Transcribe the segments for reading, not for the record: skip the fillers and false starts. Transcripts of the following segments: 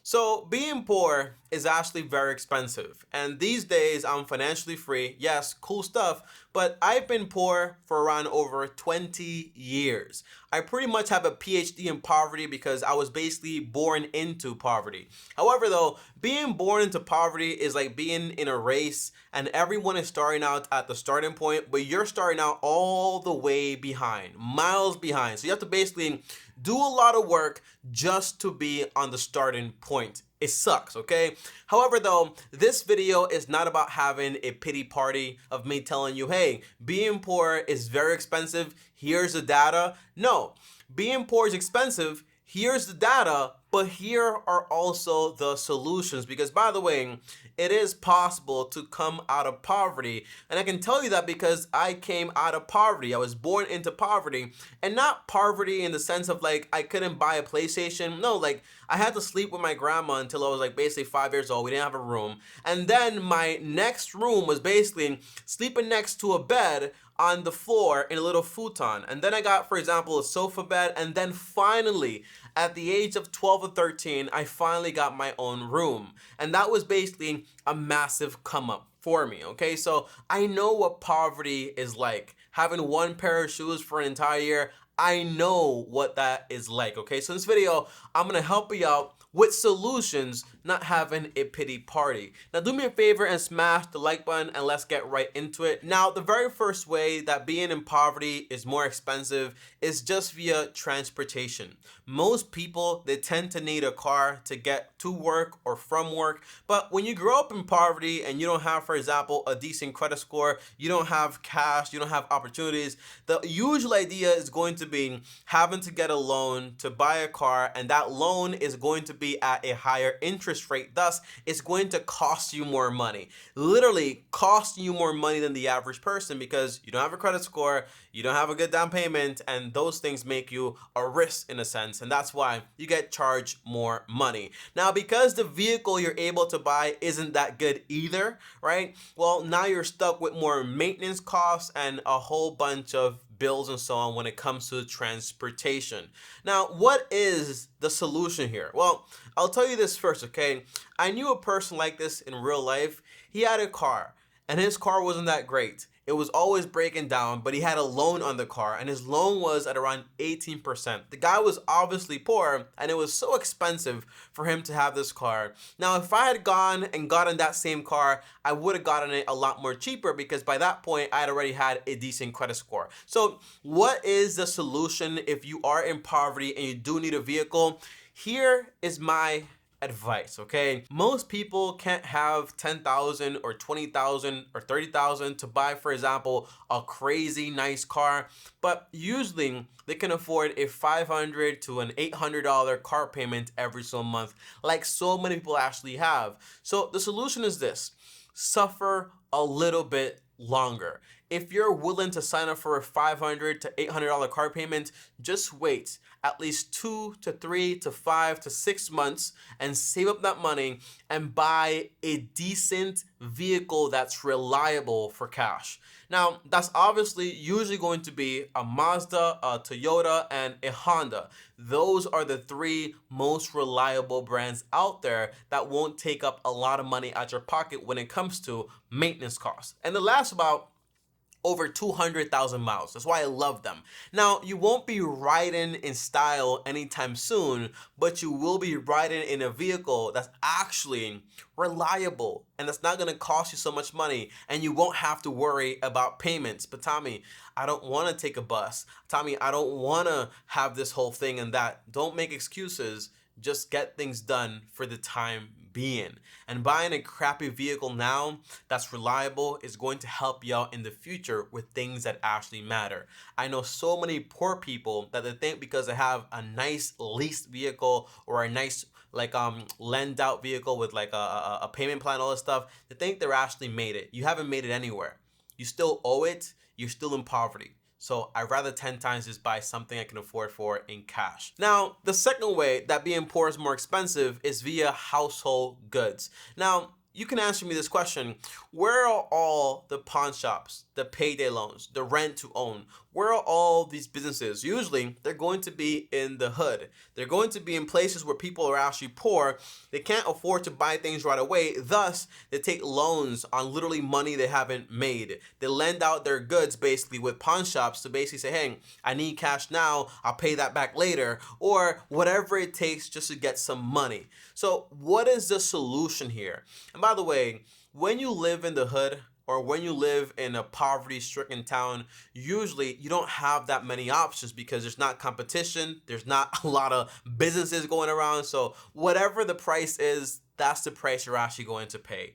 So being poor is actually very expensive. And these days I'm financially free. Yes, cool stuff. But I've been poor for around over 20 years. I pretty much have a PhD in poverty because I was basically born into poverty. However, though, being born into poverty is like being in a race and everyone is starting out at the starting point, but you're starting out all the way behind, miles behind. So you have to basically do a lot of work just to be on the starting point. It sucks, okay? However, though, this video is not about having a pity party of me telling you, hey, being poor is very expensive. Here's the data. No, being poor is expensive. Here's the data, but here are also the solutions. Because, by the way, it is possible to come out of poverty. And I can tell you that because I came out of poverty. I was born into poverty, and not poverty in the sense of like I couldn't buy a PlayStation. No, like I had to sleep with my grandma until I was like basically 5 years old. We didn't have a room. And then my next room was basically sleeping next to a bed on the floor in a little futon. And then I got, for example, a sofa bed. And then finally, at the age of 12 or 13, I finally got my own room. And that was basically a massive come up for me, okay? So I know what poverty is like. Having one pair of shoes for an entire year, I know what that is like, okay? So in this video, I'm gonna help you out with solutions, not having a pity party. Now do me a favor and smash the like button and let's get right into it. Now the very first way that being in poverty is more expensive is just via transportation. Most people, they tend to need a car to get to work or from work, but when you grow up in poverty and you don't have, for example, a decent credit score, you don't have cash, you don't have opportunities, the usual idea is going to be having to get a loan to buy a car, and that loan is going to be at a higher interest rate. Thus, it's going to cost you more money. Literally costing you more money than the average person because you don't have a credit score, you don't have a good down payment, and those things make you a risk in a sense, and that's why you get charged more money. Now, because the vehicle you're able to buy isn't that good either, right? Well, now you're stuck with more maintenance costs and a whole bunch of bills and so on when it comes to transportation. Now, what is the solution here? Well, I'll tell you this first, okay? I knew a person like this in real life. He had a car, and his car wasn't that great. It was always breaking down, but he had a loan on the car, and his loan was at around 18%. The guy was obviously poor, and it was so expensive for him to have this car. Now, if I had gone and gotten that same car, I would have gotten it a lot more cheaper because by that point, I had already had a decent credit score. So, what is the solution if you are in poverty and you do need a vehicle? Here is my advice, okay? Most people can't have 10,000 or 20,000 or 30,000 to buy, for example, a crazy nice car, but usually they can afford a $500 to an $800 car payment every so month, like so many people actually have. So the solution is this: suffer a little bit longer. If you're willing to sign up for a $500 to $800 car payment, just wait at least 2 to 3 to 5 to 6 months and save up that money and buy a decent vehicle that's reliable for cash. Now, that's obviously usually going to be a Mazda, a Toyota, and a Honda. Those are the three most reliable brands out there that won't take up a lot of money out your pocket when it comes to maintenance costs. And the last about over 200,000 miles. That's why I love them. Now, you won't be riding in style anytime soon, but you will be riding in a vehicle that's actually reliable and that's not going to cost you so much money, and you won't have to worry about payments. But Tommy, I don't want to take a bus. Tommy, I don't want to have this whole thing and that. Don't make excuses. Just get things done for the time being. And buying a crappy vehicle now that's reliable is going to help you out in the future with things that actually matter. I know so many poor people that they think because they have a nice leased vehicle or a nice lend out vehicle with like a payment plan, all this stuff, they think they're actually made it. You haven't made it anywhere. You still owe it. You're still in poverty. So I'd rather 10 times just buy something I can afford for in cash. Now, the second way that being poor is more expensive is via household goods. Now, you can answer me this question: where are all the pawn shops, the payday loans, the rent to own? where are all these businesses? Usually, they're going to be in the hood. They're going to be in places where people are actually poor. They can't afford to buy things right away. Thus, they take loans on literally money they haven't made. They lend out their goods basically with pawn shops to basically say, hey, I need cash now. I'll pay that back later, or whatever it takes just to get some money. So what is the solution here? And by the way, when you live in the hood, or when you live in a poverty-stricken town, usually you don't have that many options because there's not competition, there's not a lot of businesses going around, so whatever the price is, that's the price you're actually going to pay.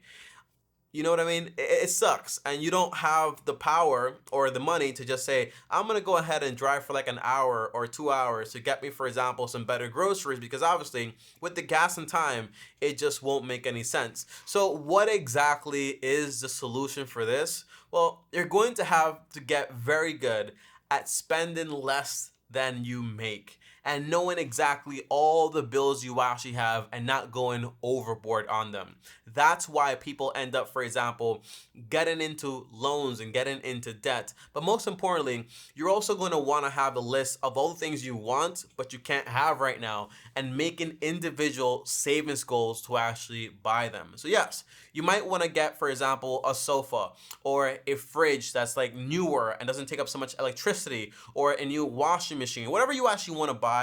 You know what I mean? It sucks, and you don't have the power or the money to just say, I'm gonna go ahead and drive for like an hour or 2 hours to get me, for example, some better groceries, because obviously with the gas and time, it just won't make any sense. So what exactly is the solution for this? Well, you're going to have to get very good at spending less than you make and knowing exactly all the bills you actually have and not going overboard on them. That's why people end up, for example, getting into loans and getting into debt. But most importantly, you're also going to want to have a list of all the things you want but you can't have right now, and making individual savings goals to actually buy them. So yes, you might want to get, for example, a sofa or a fridge that's like newer and doesn't take up so much electricity, or a new washing machine, whatever you actually want to buy.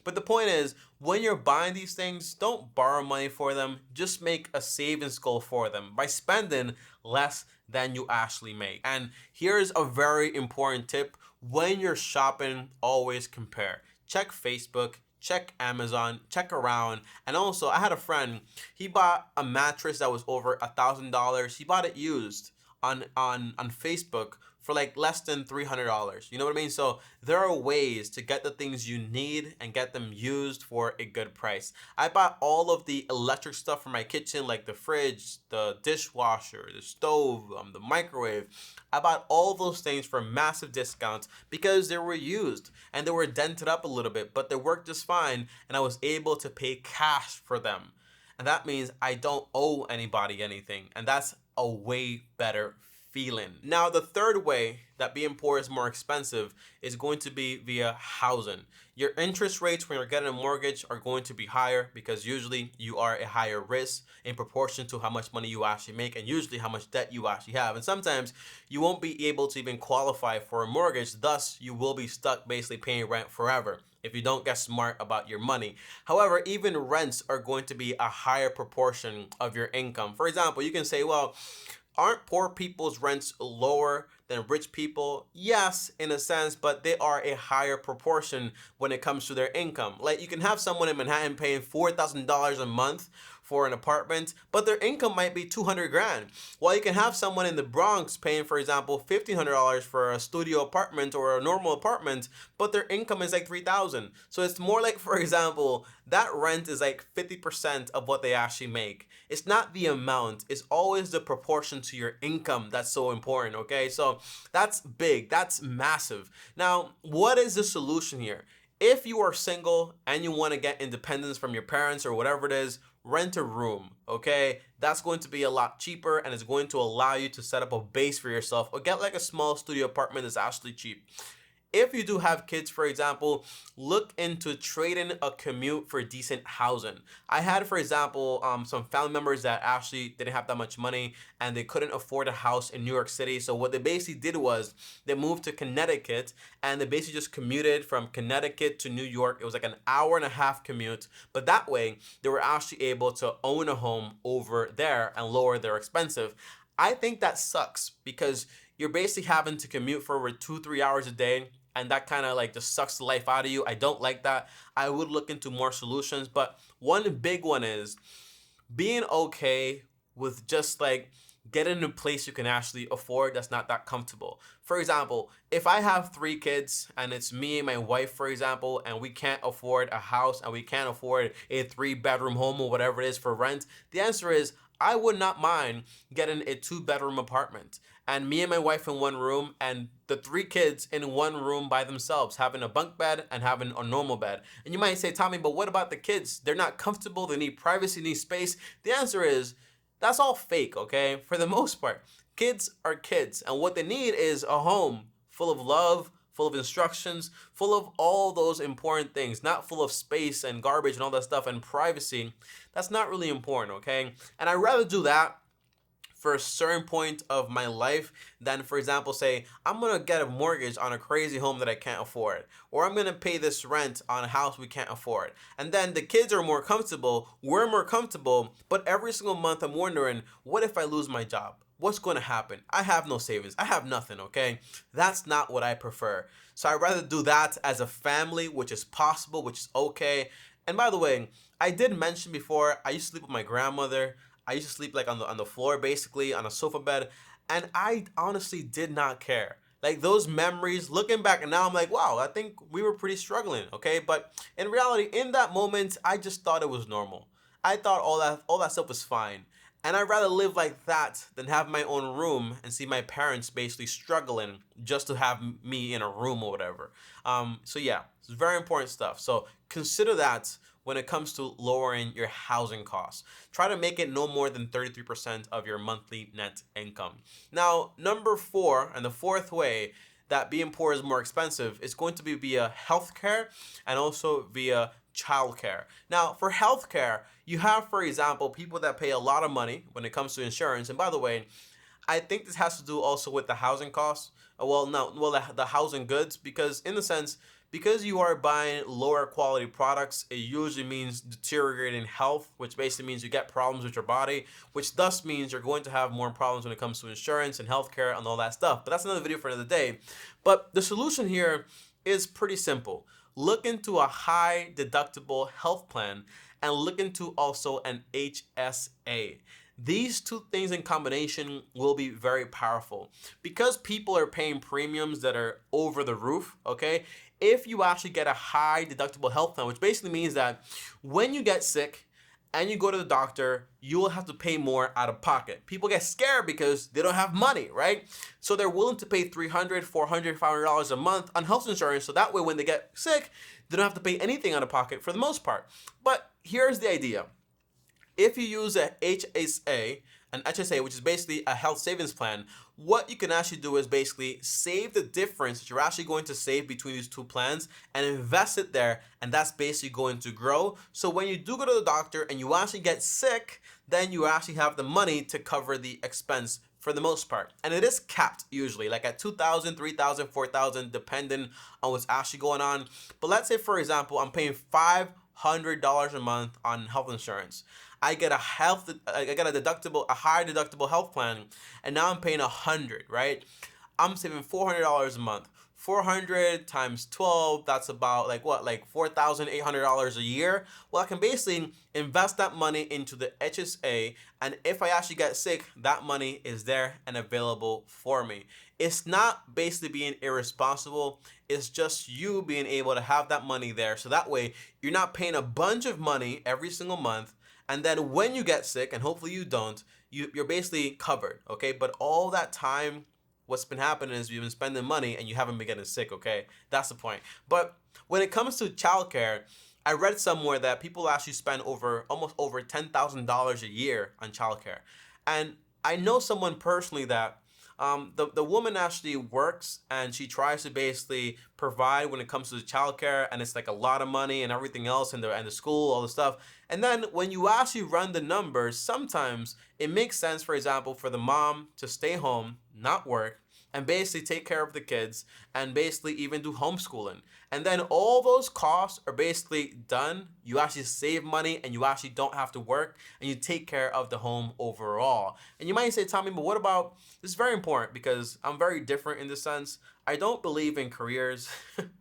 But the point is, when you're buying these things, don't borrow money for them. Just make a savings goal for them by spending less than you actually make. And here's a very important tip. When you're shopping, always compare. Check Facebook, check Amazon, check around. And also, I had a friend, he bought a mattress that was over $1,000. He bought it used on Facebook for like less than $300. You know what I mean? So there are ways to get the things you need and get them used for a good price. I bought all of the electric stuff for my kitchen, like the fridge, the dishwasher, the stove, the microwave. I bought all those things for massive discounts because they were used and they were dented up a little bit, but they worked just fine, and I was able to pay cash for them. And that means I don't owe anybody anything, and that's a way better feeling. Now, the third way that being poor is more expensive is going to be via housing. Your interest rates when you're getting a mortgage are going to be higher because usually you are a higher risk in proportion to how much money you actually make and usually how much debt you actually have. And sometimes you won't be able to even qualify for a mortgage, thus you will be stuck basically paying rent forever if you don't get smart about your money. However, even rents are going to be a higher proportion of your income. For example, you can say, well, aren't poor people's rents lower than rich people? Yes, in a sense, but they are a higher proportion when it comes to their income. Like, you can have someone in Manhattan paying $4,000 a month for an apartment, but their income might be 200 grand. While you can have someone in the Bronx paying, for example, $1,500 for a studio apartment or a normal apartment, but their income is like 3,000. So it's more like, for example, that rent is like 50% of what they actually make. It's not the amount, it's always the proportion to your income that's so important, okay? So that's big, that's massive. Now, what is the solution here? If you are single and you want to get independence from your parents or whatever it is, rent a room, okay? That's going to be a lot cheaper and it's going to allow you to set up a base for yourself, or get like a small studio apartment that's actually cheap. If you do have kids, for example, look into trading a commute for decent housing. I had, for example, some family members that actually didn't have that much money and they couldn't afford a house in New York City. So what they basically did was they moved to Connecticut and they basically just commuted from Connecticut to New York. It was like an hour-and-a-half commute, but that way they were actually able to own a home over there and lower their expenses. I think that sucks because you're basically having to commute for over 2-3 hours a day, and that kind of like just sucks the life out of you. I don't like that. I would look into more solutions, but one big one is being okay with just like getting in a place you can actually afford that's not that comfortable. For example, if I have 3 kids and it's me and my wife, for example, and we can't afford a house and we can't afford a 3-bedroom home or whatever it is for rent, the answer is I would not mind getting a 2-bedroom apartment and me and my wife in one room and the 3 kids in one room by themselves, having a bunk bed and having a normal bed. And you might say, Tommy, but what about the kids? They're not comfortable, they need privacy, need space. The answer is, that's all fake, okay? For the most part, kids are kids, and what they need is a home full of love, full of instructions, full of all those important things, not full of space and garbage and all that stuff and privacy. That's not really important, okay? And I'd rather do that for a certain point of my life than, for example, say, I'm gonna get a mortgage on a crazy home that I can't afford, or I'm gonna pay this rent on a house we can't afford. And then the kids are more comfortable, we're more comfortable, but every single month I'm wondering, what if I lose my job? What's gonna happen? I have no savings, I have nothing, okay? That's not what I prefer. So I'd rather do that as a family, which is possible, which is okay. And by the way, I did mention before, I used to sleep with my grandmother. I used to sleep like on the floor, basically on a sofa bed, and I honestly did not care. Like those memories, looking back, and now I'm like, wow, I think we were pretty struggling, okay? But in reality, in that moment, I just thought it was normal. I thought all that stuff was fine, and I'd rather live like that than have my own room and see my parents basically struggling just to have me in a room or whatever. So yeah, it's very important stuff. So consider that when it comes to lowering your housing costs. Try to make it no more than 33% of your monthly net income. Now, number 4, and the fourth way that being poor is more expensive, is going to be via healthcare and also via childcare. Now, for healthcare, you have, for example, people that pay a lot of money when it comes to insurance. And by the way, I think this has to do also with the housing costs. Well, no, well, the housing goods, because in the sense, because you are buying lower quality products, it usually means deteriorating health, which basically means you get problems with your body, which thus means you're going to have more problems when it comes to insurance and healthcare and all that stuff. But that's another video for another day. But the solution here is pretty simple. Look into a high deductible health plan and look into also an HSA. These two things in combination will be very powerful because people are paying premiums that are over the roof, okay? If you actually get a high deductible health plan, which basically means that when you get sick and you go to the doctor, you will have to pay more out of pocket. People get scared because they don't have money, right? So they're willing to pay $300, $400, $500 a month on health insurance. So that way when they get sick, they don't have to pay anything out of pocket for the most part. But here's the idea. If you use an HSA, which is basically a health savings plan, what you can actually do is basically save the difference that you're actually going to save between these two plans and invest it there, and that's basically going to grow. So when you do go to the doctor and you actually get sick, then you actually have the money to cover the expense for the most part. And it is capped usually, like at $2,000, $3,000, $4,000, depending on what's actually going on. But let's say, for example, I'm paying $500 a month on health insurance. I get a high deductible health plan, and now I'm paying $100, right? I'm saving $400 a month. 400 times 12, that's about like what, like $4,800 a year. Well, I can basically invest that money into the HSA, and if I actually get sick, that money is there and available for me. It's not basically being irresponsible, it's just you being able to have that money there, so that way you're not paying a bunch of money every single month, and then when you get sick, and hopefully you don't, you're basically covered, okay? But all that time, what's been happening is you've been spending money and you haven't been getting sick, okay? That's the point. But when it comes to childcare, I read somewhere that people actually spend almost over $10,000 a year on childcare. And I know someone personally that the woman actually works and she tries to basically provide when it comes to the childcare, and it's like a lot of money and everything else, and the school, all the stuff. And then when you actually run the numbers, sometimes it makes sense, for example, for the mom to stay home, not work, and basically take care of the kids and basically even do homeschooling. And then all those costs are basically done. You actually save money and you actually don't have to work, and you take care of the home overall. And you might say, Tommy, but what about, this is very important because I'm very different in this sense. I don't believe in careers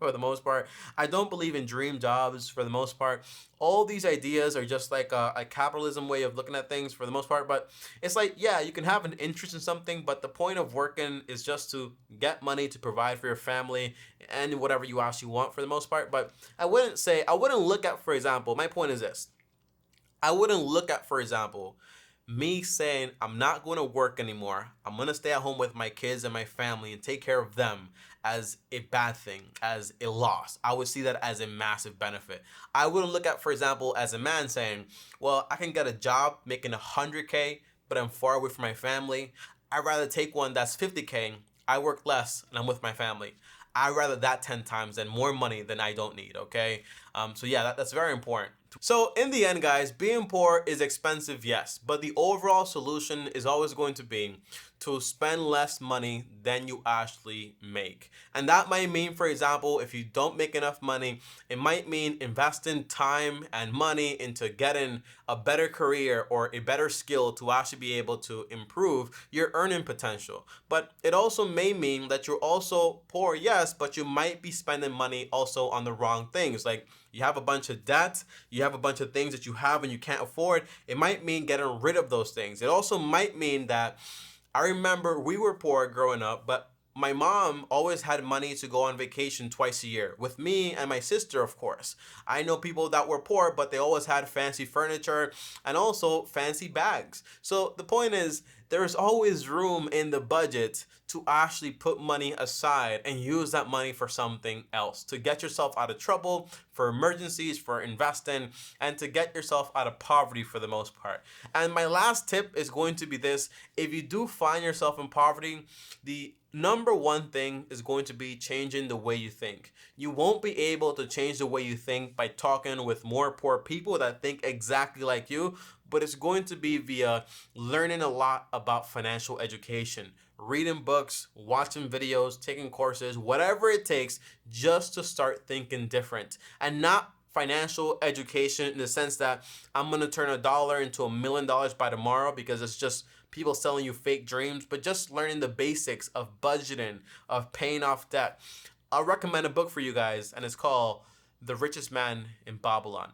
for the most part. I don't believe in dream jobs for the most part. All these ideas are just like a capitalism way of looking at things for the most part. But it's like, yeah, you can have an interest in something, but the point of working is just to get money to provide for your family and whatever you actually want for the most part. But I wouldn't look at, for example, my point is this. I wouldn't look at, for example, me saying I'm not going to work anymore, I'm going to stay at home with my kids and my family and take care of them, as a bad thing, as a loss. I would see that as a massive benefit. I wouldn't look at, for example, as a man saying, well, I can get a job making $100K, but I'm far away from my family. I'd rather take one that's $50K, I work less and I'm with my family. I'd rather that 10 times than more money than I don't need, okay? So yeah, that's very important. So in the end, guys, being poor is expensive, yes, but the overall solution is always going to be to spend less money than you actually make. And that might mean, for example, if you don't make enough money, it might mean investing time and money into getting a better career or a better skill to actually be able to improve your earning potential. But it also may mean that you're also poor, yes, but you might be spending money also on the wrong things. Like you have a bunch of debt, you have a bunch of things that you have and you can't afford. It might mean getting rid of those things. It also might mean that I remember we were poor growing up, but my mom always had money to go on vacation twice a year with me and my sister, of course. I know people that were poor, but they always had fancy furniture and also fancy bags. So the point is, there's always room in the budget to actually put money aside and use that money for something else, to get yourself out of trouble, for emergencies, for investing, and to get yourself out of poverty for the most part. And my last tip is going to be this: if you do find yourself in poverty, the number one thing is going to be changing the way you think. You won't be able to change the way you think by talking with more poor people that think exactly like you, but it's going to be via learning a lot about financial education, reading books, watching videos, taking courses, whatever it takes just to start thinking different. And not financial education in the sense that I'm going to turn $1 into $1,000,000 by tomorrow because it's just people selling you fake dreams, but just learning the basics of budgeting, of paying off debt. I'll recommend a book for you guys, and it's called The Richest Man in Babylon.